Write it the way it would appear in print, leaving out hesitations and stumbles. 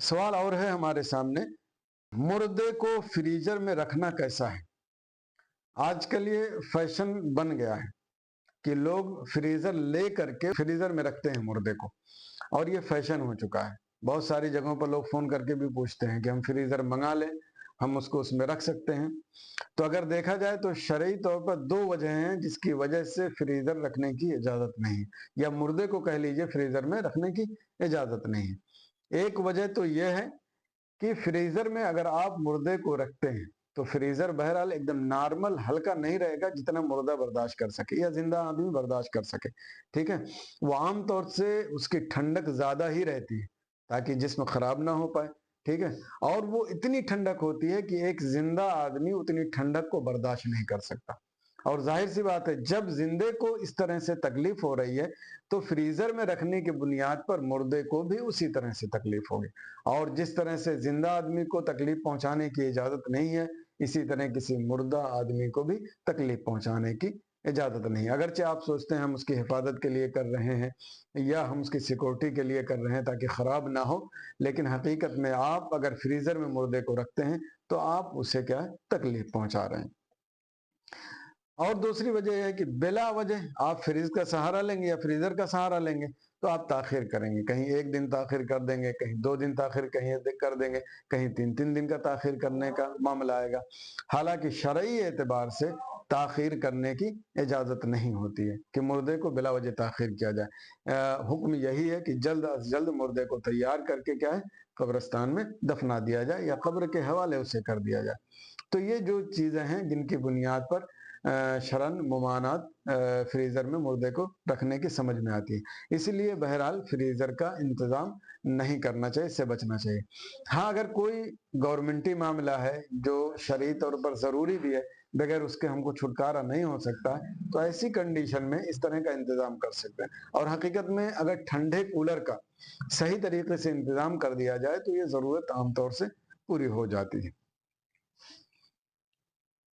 सवाल और है हमारे सामने, मुर्दे को फ्रीजर में रखना कैसा है। आजकल ये फैशन बन गया है कि लोग फ्रीजर ले करके फ्रीजर में रखते हैं मुर्दे को, और ये फैशन हो चुका है। बहुत सारी जगहों पर लोग फोन करके भी पूछते हैं कि हम फ्रीजर मंगा लें, हम उसको उसमें रख सकते हैं। तो अगर देखा जाए तो शरई तौर पर दो वजह हैं जिसकी वजह से फ्रीजर रखने की इजाजत नहीं, या मुर्दे को कह लीजिए फ्रीजर में रखने की इजाजत नहीं है। एक वजह तो यह है कि फ्रीजर में अगर आप मुर्दे को रखते हैं तो फ्रीजर बहरहाल एकदम नॉर्मल हल्का नहीं रहेगा जितना मुर्दा बर्दाश्त कर सके या जिंदा आदमी बर्दाश्त कर सके। ठीक है, वो आमतौर से उसकी ठंडक ज्यादा ही रहती है ताकि जिस्म खराब ना हो पाए। ठीक है, और वो इतनी ठंडक होती है कि एक जिंदा आदमी उतनी ठंडक को बर्दाश्त नहीं कर सकता। और जाहिर सी बात है, जब जिंदे को इस तरह से तकलीफ हो रही है तो फ्रीजर में रखने की बुनियाद पर मुर्दे को भी उसी तरह से तकलीफ होगी। और जिस तरह से जिंदा आदमी को तकलीफ पहुंचाने की इजाजत नहीं है, इसी तरह किसी मुर्दा आदमी को भी तकलीफ पहुंचाने की इजाजत नहीं। अगरचे आप सोचते हैं हम उसकी हिफाजत के लिए कर रहे हैं या हम उसकी सिक्योरिटी के लिए कर रहे हैं ताकि खराब ना हो, लेकिन हकीकत में आप अगर फ्रीजर में मुर्दे को रखते हैं तो आप उसे क्या है, तकलीफ पहुंचा रहे हैं। और दूसरी वजह यह है कि बिला वजह आप फ्रिज का सहारा लेंगे या फ्रीजर का सहारा लेंगे तो आप ताखिर करेंगे। कहीं एक दिन ताखिर कर देंगे, कहीं 2 दिन ताखिर कहीं कर देंगे, कहीं 3-3 दिन का ताखिर करने का मामला आएगा। हालांकि शरई एतबार से ताखिर करने की इजाजत नहीं होती है कि मुर्दे को बिला वजह ताखिर किया जाए। हुक्म यही है कि जल्द अज जल्द मुर्दे को तैयार करके क्या है, कब्रिस्तान में दफना दिया जाए या कब्र के हवाले उसे कर दिया जाए। तो ये जो चीजें हैं जिनकी बुनियाद पर शरन मुमानात फ्रीजर में मुर्दे को रखने की समझ में आती है। इसलिए बहरहाल फ्रीजर का इंतजाम नहीं करना चाहिए, इससे बचना चाहिए। हाँ, अगर कोई गवर्नमेंटी मामला है जो शरई तौर पर जरूरी भी है, बगैर उसके हमको छुटकारा नहीं हो सकता है, तो ऐसी कंडीशन में इस तरह का इंतजाम कर सकते हैं। और हकीकत में अगर ठंडे कूलर का सही तरीके से इंतजाम कर दिया जाए तो ये जरूरत आमतौर से पूरी हो जाती है।